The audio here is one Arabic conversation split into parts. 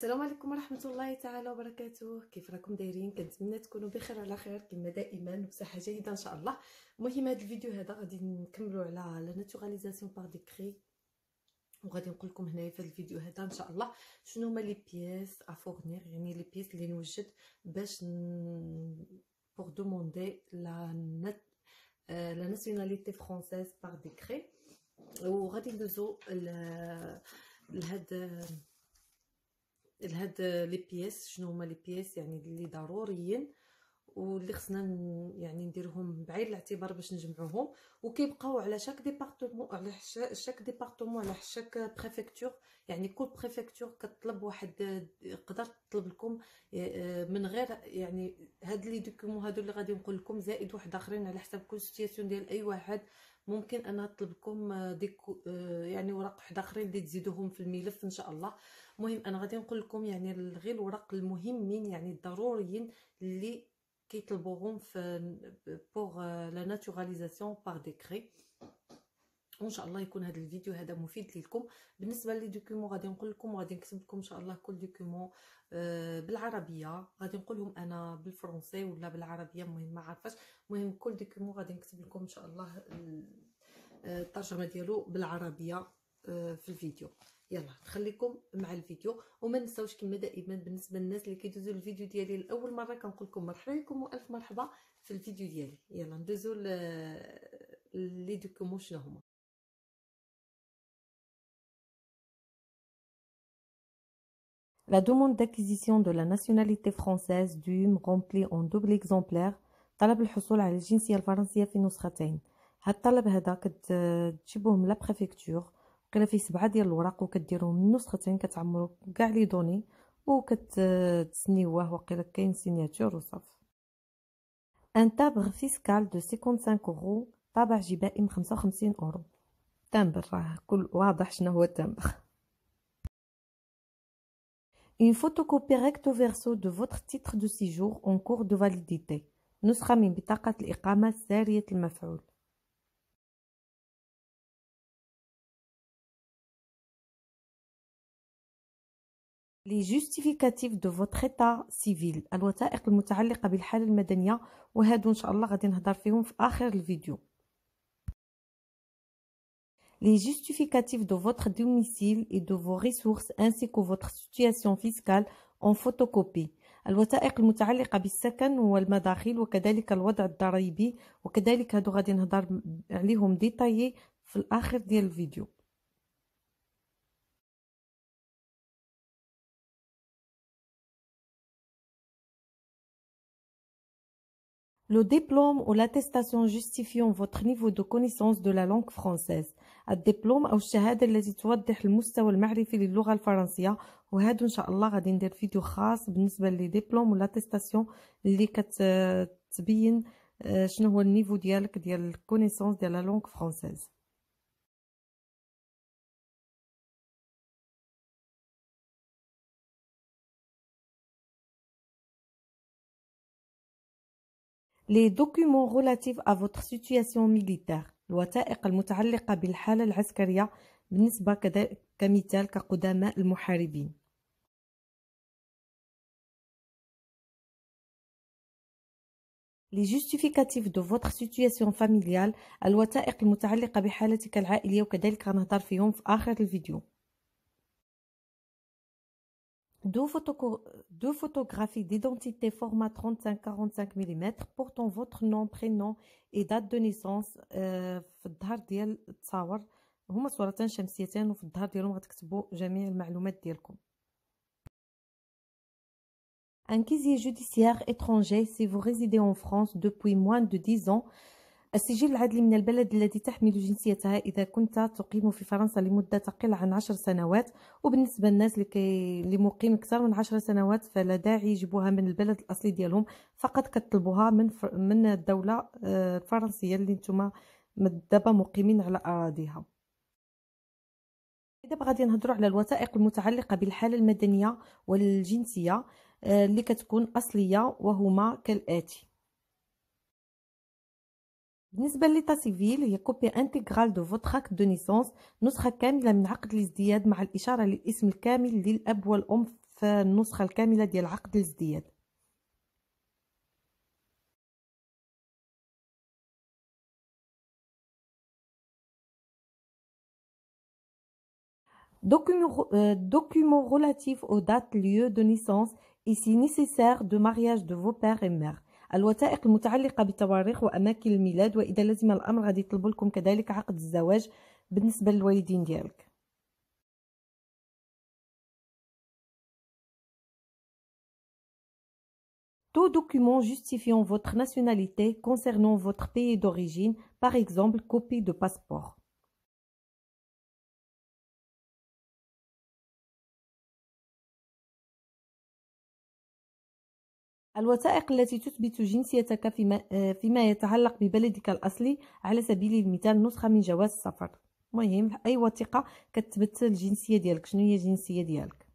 السلام عليكم ورحمة الله تعالى وبركاته. كيف راكم دايرين؟ كنتمنى تكونوا بخير على خير كما دائما وبصحة جيدة ان شاء الله. المهم هذا الفيديو هذا غادي نكملوا على لا ناتوراليزاسيون بار ديكري، وغادي نقول لكم هنايا في الفيديو هذا ان شاء الله شنو هما لي بييس افورنير، يعني لي بييس اللي نوجد باش بور دوموندي لا ناسيوناليتي فرونسيز بار ديكري. وغادي ندوزو لهاد لي بييس. شنو هما لي بييس يعني اللي ضروريين واللي خصنا يعني نديرهم بعين الاعتبار باش نجمعوهم، وكيبقاو على شاك ديبارتمون، على شاك ديبارتمون، على شاك بريفكتور. يعني كل بريفكتور كتطلب واحد، يقدر تطلب لكم من غير يعني هاد لي دوكيومون هادو اللي غادي نقول لكم، زائد واحد اخرين على حسب كل سيتياسيون ديال اي واحد. ممكن انا نطلب لكم يعني ورق واحد اخرين اللي تزيدوهم في الملف ان شاء الله. المهم انا غادي نقول لكم يعني غير الورق المهمين يعني الضروريين اللي كيطلبوهم في بوغ لا ناتوراليزاسيون بار ديكري. وان شاء الله يكون هذا الفيديو هذا مفيد لكم. بالنسبه لي دوكيومون غادي نقول لكم وغادي نكتب لكم ان شاء الله كل دوكيومون بالعربيه، غادي نقولهم انا بالفرنسي ولا بالعربيه، المهم ما عارفاش. المهم كل دوكيومون غادي نكتب لكم ان شاء الله الترجمه ديالو بالعربيه في الفيديو. يلا نخليكم مع الفيديو، وما نساوش كما دائما بالنسبه للناس اللي كيدوزوا الفيديو ديالي لاول مره كنقول لكم مرحبا بكم والف مرحبا في الفيديو ديالي. يلا ندوزو لي دوكيومون شنو هما. La demande d'acquisition de la nationalité française DUM remplie en double exemplaire. طلب الحصول على الجنسية الفرنسية في نسختين. هاد الطلب هذا كتجيبوه من لا بريفكتور، وقيلا فيه 7 ديال الوراق، وكديروه من نسختين، كتعمروا كاع لي دوني وكتسنيوه، وقيلا كاين سيناتور وصافي. ان تابغ فيسكال دو 55 اورو، طابع جبائي من 55 اورو. تامبر راه كل واضح شنو هو التامبر. Une photocopie recto verso de votre titre de séjour en cours de validité. نسخة من بطاقة الإقامة سارية المفعول. Les justificatifs de votre état civil. الوثائق المتعلقة بالحالة المدنية، وهادو إن شاء الله غادي نهضر فيهم في آخر الفيديو. Les justificatifs de votre domicile et de vos ressources ainsi que votre situation fiscale en photocopie. الوثائق المتعلقة بالسكن والمداخل وكذلك الوضع الضريبي، وكذلك هادو غادي نهضر عليهم ديتايي في الآخر ديال الفيديو. Le diplôme ou l'attestation justifiant votre niveau de connaissance de la langue française. الدبلوم أو الشهادة التي توضح المستوى المعرفي للغة الفرنسية، وهذا إن شاء الله غادي ندير فيديو خاص بالنسبة للدبلوم والاتستاسيون اللي كتبين شنو هو النيفو ديالك ديال الكونيسونس ديال لا لونغ فرونسيز. Les documents relatifs à votre situation militaire. الوثائق المتعلقة بالحالة العسكرية بالنسبة كمثال كقدماء المحاربين. Les justificatifs de votre situation familiale. الوثائق المتعلقة بحالتك العائلية، وكذلك غنهضر فيهم في آخر الفيديو. Deux photographies d'identité format 35-45 mm portant votre nom, prénom et date de naissance. في الظهر ديال التصاور هما صورتين شمسيتين، وفي الظهر ديالهم غتكتبوا جميع المعلومات ديالكم. Un casier judiciaire étranger si vous résidez en France depuis moins de 10 ans. السجل العدلي من البلد الذي تحمل جنسيتها إذا كنت تقيم في فرنسا لمدة تقل عن 10 سنوات. وبالنسبة للناس اللي مقيم أكثر من 10 سنوات فلا داعي يجيبوها من البلد الأصلي ديالهم، فقط كتطلبوها من الدولة الفرنسية اللي نتوما دابا مقيمين على أراضيها. دابا غادي نهضروا على الوثائق المتعلقة بالحالة المدنية والجنسية اللي كتكون أصلية، وهما كالآتي. بالنسبة للإيتا سيفيل هي كوبي انتغرال دو فوتر اكت دو نيسونس، نسخة كاملة من عقد الازدياد مع الإشارة للاسم الكامل للأب والأم في النسخة الكاملة ديال عقد الازدياد. Documents relatifs aux dates, lieux de naissance et si nécessaire de mariage de vos pères et mères. الوثائق المتعلقة بتواريخ وأماكن الميلاد، وإذا لزم الأمر غادي يطلبوا لكم كذلك عقد الزواج بالنسبة للوالدين ديالك. Tout document justifiant votre nationalité concernant votre pays d'origine, par exemple copie de passeport. الوثائق التي تثبت جنسيتك فيما يتعلق ببلدك الأصلي، على سبيل المثال نسخة من جواز السفر. مهم أي وثيقة كتثبت الجنسية ديالك، شنو هي الجنسية ديالك.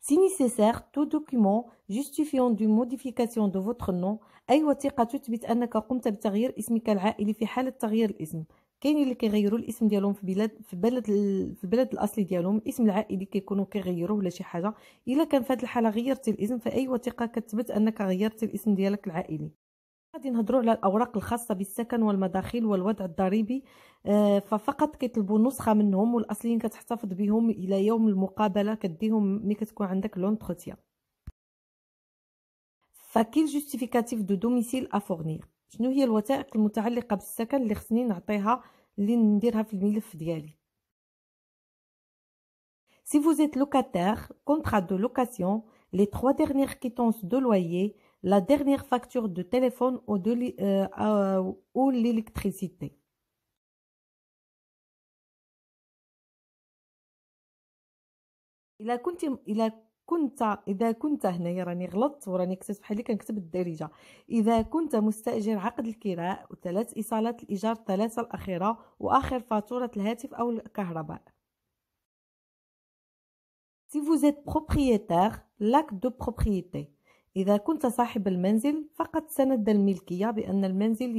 Si nécessaire, tout document justifiant d'une modification de votre nom، أي وثيقة تثبت أنك قمت بتغيير اسمك العائلي في حالة تغيير الاسم. كاينين اللي كيغيروا الاسم ديالهم في البلد الاصلي ديالهم، الاسم العائلي كيكونوا كيغيروه ولا شي حاجه. الا كان في هذه الحاله غيرتي الاسم، فاي وثيقه كتثبت انك غيرتي الاسم ديالك العائلي. غادي نهضروا على الاوراق الخاصه بالسكن والمداخيل والوضع الضريبي، ففقط كيطلبوا نسخه منهم، والاصليين كتحتفظ بهم الى يوم المقابله، كديهم ملي كتكون عندك لونتروتيان. فكيل جوستيفيكاتيف دو دوميسيل افورنير، شنو هي الوثائق المتعلقه بالسكن اللي خصني نعطيها، اللي نديرها في الملف ديالي. Si vous êtes locataire, contrat de location, les 3 dernières quittances de loyer, la dernière facture de téléphone ou l'électricité. إذا كنت هنايا راني غلطت وراني كتبت بحال اللي كنكتب الدارجة. إذا كنت مستأجر عقد الكراء و3 إيصالات الإيجار 3 الأخيرة وآخر فاتورة الهاتف أو الكهرباء. Si vous êtes propriétaire, l'acte de propriété. إذا كنت صاحب المنزل فقط سند الملكية بأن المنزل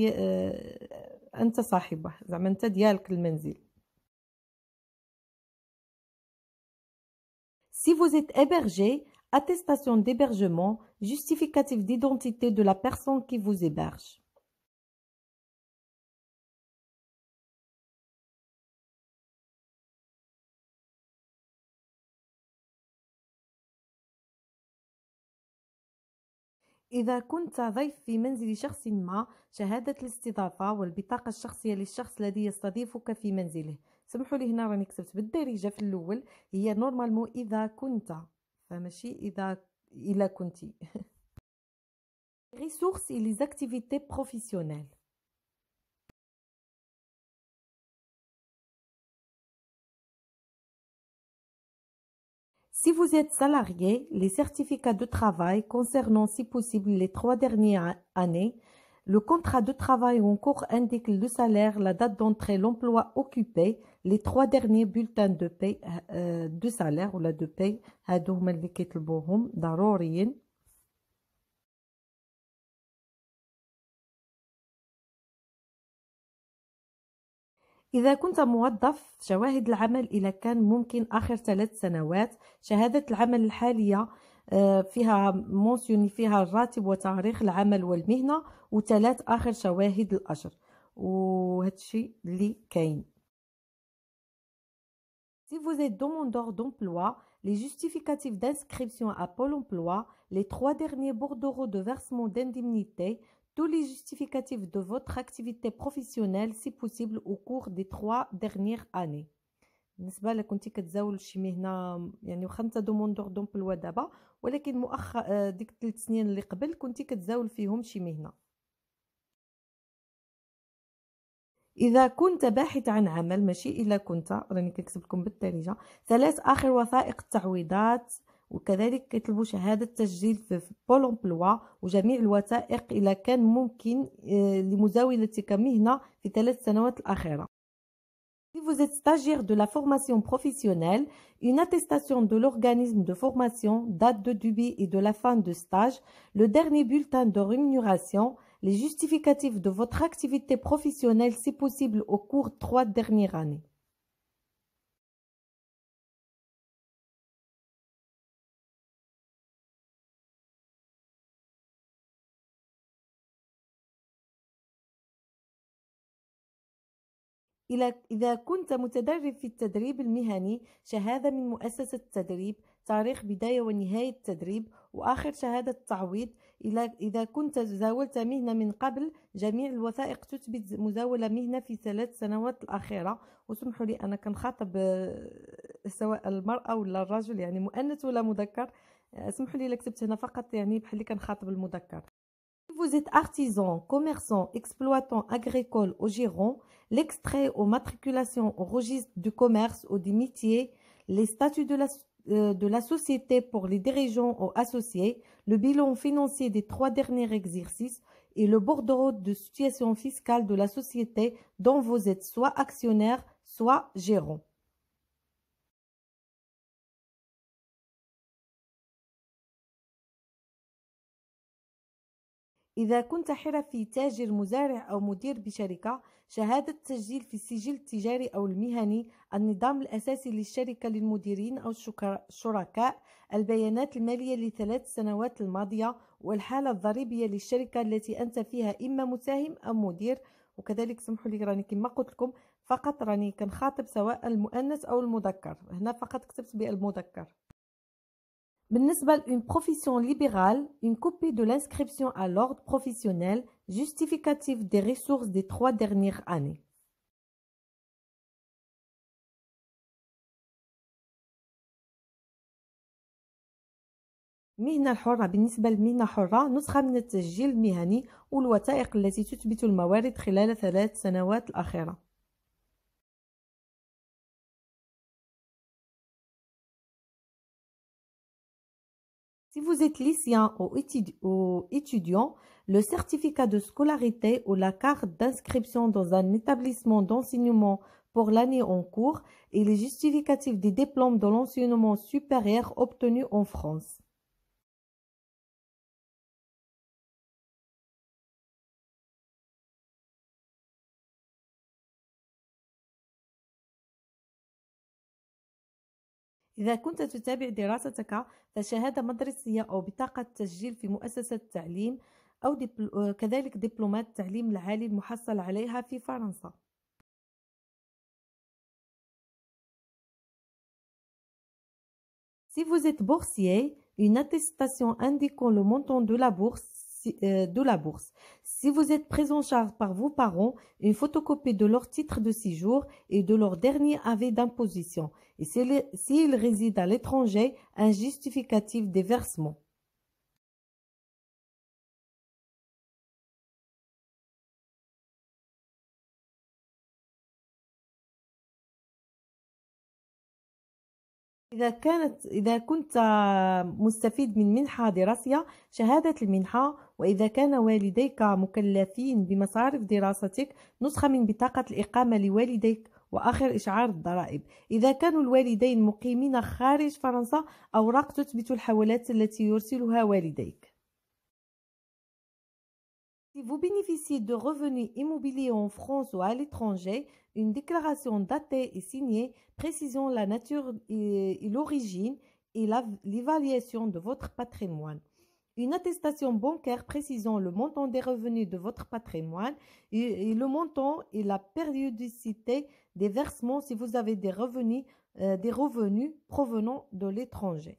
أنت صاحبه، زعما أنت ديالك المنزل. Si vous êtes hébergé, attestation d'hébergement, justificatif d'identité de la personne qui vous héberge. إذا كنت ضيف في منزل شخص ما، شهادة الاستضافة والبطاقة الشخصية للشخص الذي يستضيفك في منزله. سمحوا لي هنا راني كتبت بالدارجة في الأول، هي نورمالمون إذا كنت، فماشي إلا كنتي. Ressources et les activités professionnelles. Si vous êtes salarié, les certificats de travail concernant si possible les 3 dernières années, le contrat de travail en cours indique le salaire, la date d'entrée, l'emploi occupé, les 3 derniers bulletins de paie de salaire ou de paie. هادو هما اللي كيطلبوهم ضروريين. إذا كنت موظف، شواهد العمل إذا كان ممكن آخر 3 سنوات، شهادة العمل الحالية فيها مونسيوني فيها الراتب وتاريخ العمل والمهنة، و3 آخر شواهد الأجر، وهادشي اللي كاين. Si vous êtes demandeur d'emploi, les justificatifs d'inscription à Pôle emploi, les 3 derniers bordereaux de versement d'indemnité, tous les justificatifs de votre activité professionnelle si possible au cours des 3 dernières années. بالنسبه لك كنتي كتزاول شي مهنه، يعني واخا انت دوموندور دومبلوا دابا، ولكن مؤخر ديك 3 سنين اللي قبل كنتي كتزاول فيهم شي مهنه. إذا كنت باحث عن عمل، ماشي إلا كنت، راني كنكتب لكم بالدارجة. 3 آخر وثائق التعويضات، وكذلك كيطلبوا شهادة تسجيل في بول امبلوا وجميع الوثائق إلا كان ممكن لمزاولتك مهنة في 3 سنوات الأخيرة. Si vous êtes stagiaire de la formation professionnelle, une attestation de l'organisme de formation, date de début et de la fin de stage, le dernier bulletin de rémunération, les justificatifs de votre activité professionnelle si possible au cours 3 dernières années. إذا كنت متدرب في التدريب المهني، شهادة من مؤسسة التدريب، تاريخ بداية ونهاية التدريب، وآخر شهادة تعويض. إذا كنت زاولت مهنة من قبل، جميع الوثائق تثبت مزاولة مهنة في 3 سنوات الأخيرة. وسمحوا لي أنا كنخاطب سواء المرأة ولا الرجل، يعني مؤنث ولا مذكر. سمحوا لي إلا كتبت هنا فقط يعني بحال اللي كنخاطب المذكر. Si vous êtes artisan, commerçant, exploitant agricole ou gérant, l'extrait aux matriculations au registre du commerce ou des métiers, les statuts de la société pour les dirigeants ou associés, le bilan financier des 3 derniers exercices et le bordereau de situation fiscale de la société dont vous êtes soit actionnaire, soit gérant. إذا كنت حرفي، تاجر، مزارع أو مدير بشركة، شهادة تسجيل في السجل التجاري أو المهني، النظام الأساسي للشركة للمديرين أو الشركاء، البيانات المالية ل3 سنوات الماضية، والحالة الضريبية للشركة التي أنت فيها إما مساهم أو مدير. وكذلك سمحوا لي راني كما قلت لكم فقط راني كنخاطب سواء المؤنث أو المذكر، هنا فقط كتبت بالمذكر. بالنسبة لune profession libérale, une copie de l'inscription à l'ordre professionnel, justificatif des ressources des 3 dernières années. مهنة الحرة، بالنسبة للمهنة الحرة نسخة من التسجيل المهني والوثائق التي تثبت الموارد خلال 3 سنوات الأخيرة. Si vous êtes lycéen ou étudiant, le certificat de scolarité ou la carte d'inscription dans un établissement d'enseignement pour l'année en cours et les justificatifs des diplômes de l'enseignement supérieur obtenus en France. إذا كنت تتابع دراستك، فشهادة مدرسية أو بطاقة تسجيل في مؤسسة تعليم أو كذلك دبلومات التعليم العالي المحصل عليها في فرنسا. Si vous êtes boursier, une attestation indiquant le montant de la bourse. Si vous êtes pris en charge par vos parents, une photocopie de leur titre de séjour et de leur dernier avis d'imposition. Et s'ils résident à l'étranger, un justificatif des versements. إذا كنت مستفيد من منحة دراسية، شهادة المنحة، وإذا كان والديك مكلفين بمصاريف دراستك، نسخة من بطاقة الإقامة لوالديك، وآخر إشعار الضرائب. إذا كانوا الوالدين مقيمين خارج فرنسا، أوراق تثبت الحوالات التي يرسلها والديك. Si vous bénéficiez de revenus immobiliers en France ou à l'étranger, une déclaration datée et signée précisant la nature et l'origine et l'évaluation de votre patrimoine. Une attestation bancaire précisant le montant des revenus de votre patrimoine et le montant et la périodicité des versements si vous avez des revenus provenant de l'étranger.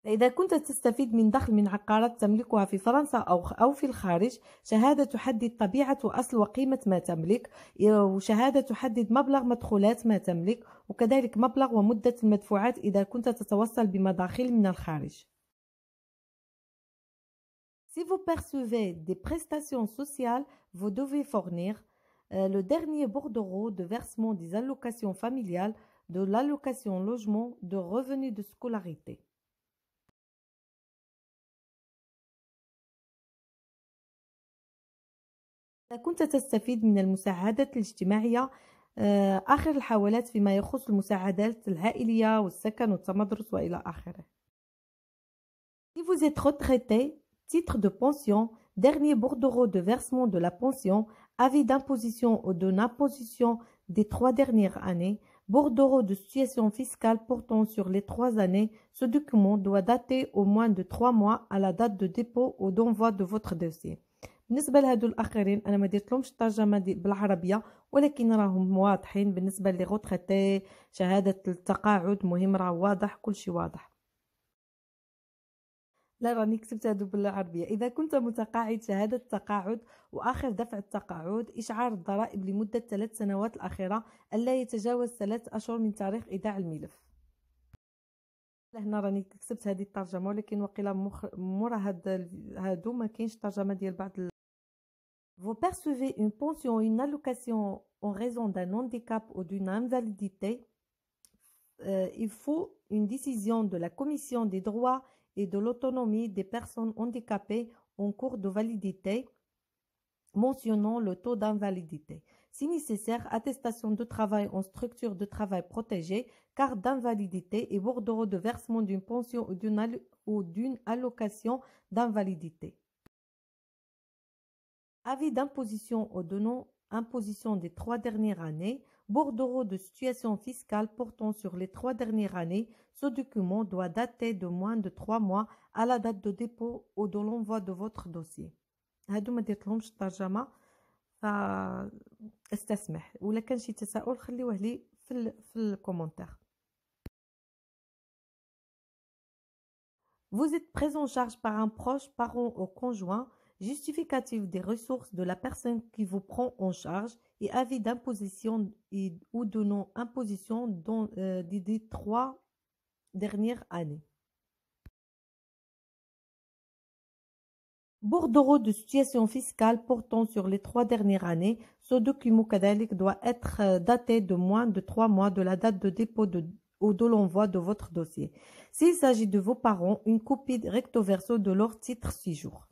إذا كنت تستفيد من دخل من عقارات تملكها في فرنسا أو في الخارج، شهادة تحدد طبيعة وأصل وقيمة ما تملك، وشهادة تحدد مبلغ مدخولات ما تملك، وكذلك مبلغ ومدة المدفوعات إذا كنت تتوصل بمداخيل من الخارج. Si vous percevez des prestations sociales, vous devez fournir le dernier bordereau de versement des allocations familiales, de l'allocation logement, de revenus de scolarité. إذا كنت تستفيد من المساعدات الاجتماعية، آخر الحوالات فيما يخص المساعدات العائلية والسكن والتمدرس وإلى آخره. Si vous êtes retraité, titre de pension, dernier bordereau de versement de la pension, avis d'imposition ou de non-imposition des 3 dernières années, bordereau de situation fiscale portant sur les 3 années, ce document doit dater au moins de 3 mois à la date de dépôt ou d'envoi de votre dossier. بالنسبه لهادو الاخرين انا ما درتلهمش الترجمه بالعربيه، ولكن راهم واضحين. بالنسبه لي غوتريتي، شهاده التقاعد، مهم راه واضح، كل شيء واضح. لا راني كتبت هادو بالعربيه. اذا كنت متقاعد، شهاده التقاعد واخر دفع التقاعد، اشعار الضرائب لمده 3 سنوات الاخيره الا يتجاوز 3 اشهر من تاريخ ايداع الملف. هنا راني كتبت هذه الترجمه، ولكن وقيلا مورا هادو ما كاينش ترجمه ديال بعض Vous percevez une pension ou une allocation en raison d'un handicap ou d'une invalidité. Il faut une décision de la Commission des droits et de l'autonomie des personnes handicapées en cours de validité mentionnant le taux d'invalidité. Si nécessaire, attestation de travail en structure de travail protégée, carte d'invalidité et bordereau de versement d'une pension ou d'une allocation d'invalidité. Avis d'imposition ou de non-imposition des 3 dernières années, bordereau de situation fiscale portant sur les 3 dernières années. Ce document doit dater de moins de 3 mois à la date de dépôt ou de l'envoi de votre dossier. هادو ما درتلهمش الترجمه، فاستسمح. ولا كان شي تساؤل خليوه لي في الكومنتير. Vous êtes pris en charge par un proche, parent ou conjoint, justificatif des ressources de la personne qui vous prend en charge et avis d'imposition ou de non-imposition des 3 dernières années. Bordereau de situation fiscale portant sur les 3 dernières années. Ce document كذلك doit être daté de moins de 3 mois de la date de dépôt ou de l'envoi de votre dossier. S'il s'agit de vos parents, une copie recto verso de leur titre séjour.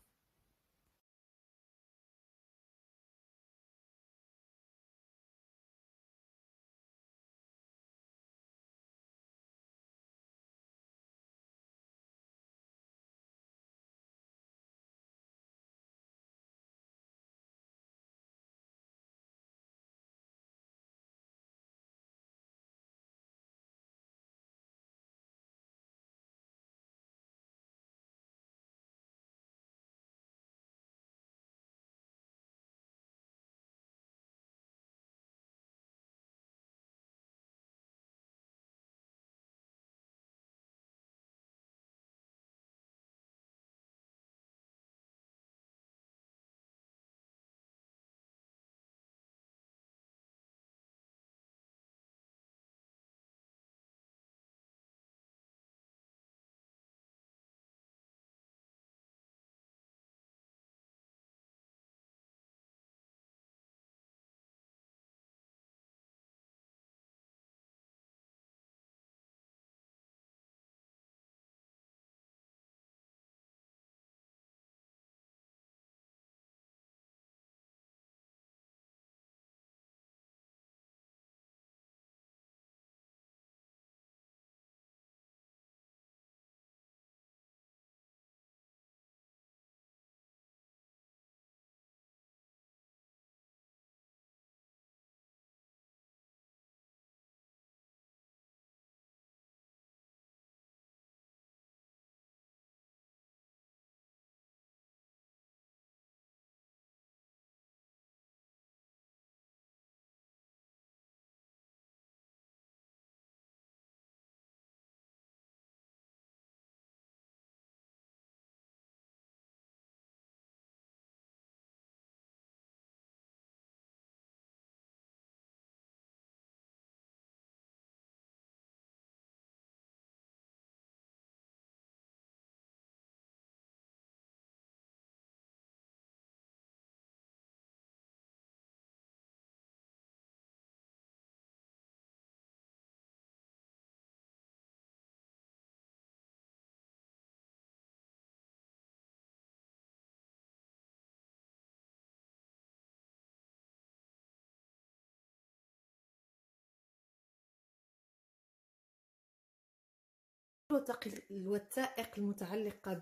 الوثائق المتعلقه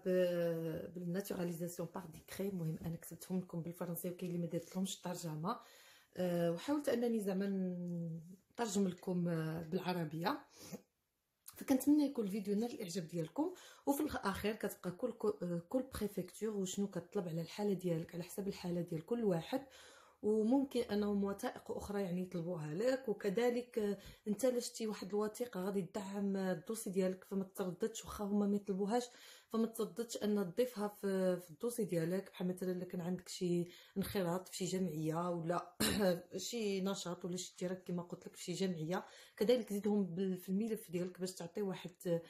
بالناتوراليزاسيون بار ديكري. المهم انا كتبتهم لكم بالفرنسيه وكاين اللي ما درتلهمش الترجمه، وحاولت انني زعما نترجم لكم بالعربيه. فكنتمنى يكون الفيديو نال الاعجاب ديالكم. وفي الاخير كتبقى كل بريفكتور وشنو كطلب على الحاله ديالك على حسب الحاله ديال كل واحد، وممكن انهم وثائق اخرى يعني يطلبوها لك. وكذلك انت الا شتي واحد الوثيقه غادي تدعم الدوسي ديالك فما ترددش، واخا هما ما يطلبوهاش فما ترددش ان تضيفها في الدوسي ديالك. بحال مثلا الا كان عندك شي انخراط في شي جمعيه ولا شي نشاط ولا شي اشتراك كما قلت لك في شي جمعيه، كذلك زيدهم في الملف ديالك باش تعطي واحد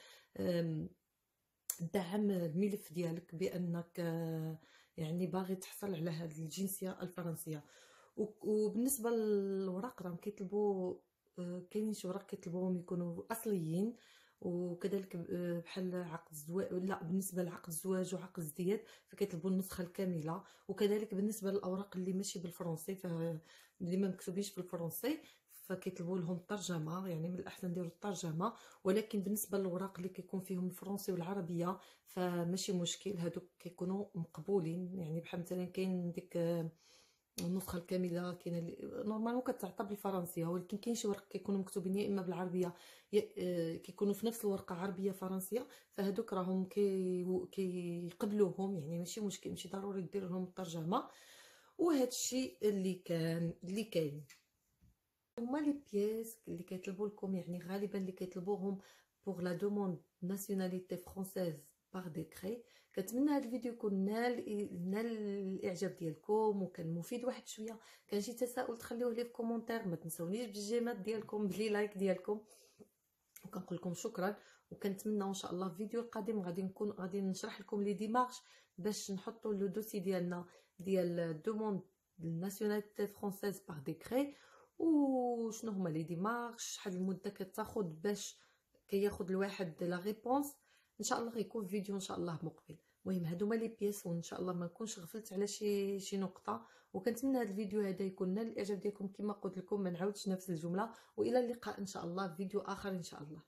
دعم الملف ديالك بانك يعني باغي تحصل على هذه الجنسيه الفرنسيه. وبالنسبه للوراق راهم كيطلبوا كاينين شي وراق كيطلبوهم يكونوا اصليين، وكذلك بحال عقد الزواج. لا، بالنسبه لعقد الزواج وعقد الازدياد فكيطلبوا النسخه الكامله. وكذلك بالنسبه للاوراق اللي ماشي بالفرنسي اللي ما مكتوبينش بالفرنسي فكيطلبوا لهم الترجمه، يعني من الاحسن نديروا الترجمه. ولكن بالنسبه للوراق اللي كيكون فيهم الفرنسي والعربيه فماشي مشكل، هادوك كيكونوا مقبولين. يعني بحال مثلا كاين ديك النسخه الكامله كاينه نورمالمون كتعطى بالفرنسيه، ولكن كاين شي ورق كيكونوا مكتوبين يا اما بالعربيه كيكونوا في نفس الورقه عربيه فرنسيه، فهادوك راهم كيقبلوهم، يعني ماشي مشكل، ماشي ضروري دير لهم الترجمه. وهذا الشيء اللي كاين هما لي بييس اللي كيطلبوا لكم، يعني غالبا اللي كيطلبوهم بوغ لا دوموند ناسيوناليتي فرونسيز باغ ديكري. كنتمنى هذا الفيديو يكون نال الاعجاب ديالكم وكان مفيد واحد شويه. كان شي تساؤل تخليوه لي في كومونتير، ما تنسونيش بالجيمات ديالكم بلي لايك ديالكم، وكنقول لكم شكرا. وكنتمنى ان شاء الله الفيديو القادم غادي نشرح لكم لي ديمارش باش نحطوا لو دوسي ديالنا ديال دوموند ناسيوناليتي فرونسيز باغ ديكري، وشنو هما لي ديمارش، شحال المده كتاخذ باش كياخذ الواحد لا ريبونس. ان شاء الله غيكون فيديو ان شاء الله مقبل. المهم هادو هما لي بيس، وان شاء الله ما نكونش غفلت على شي نقطه. وكنتمنى هذا الفيديو هذا يكون نال الاعجاب ديالكم كما قلت لكم، ما نعاودش نفس الجمله. والى اللقاء ان شاء الله في فيديو اخر ان شاء الله.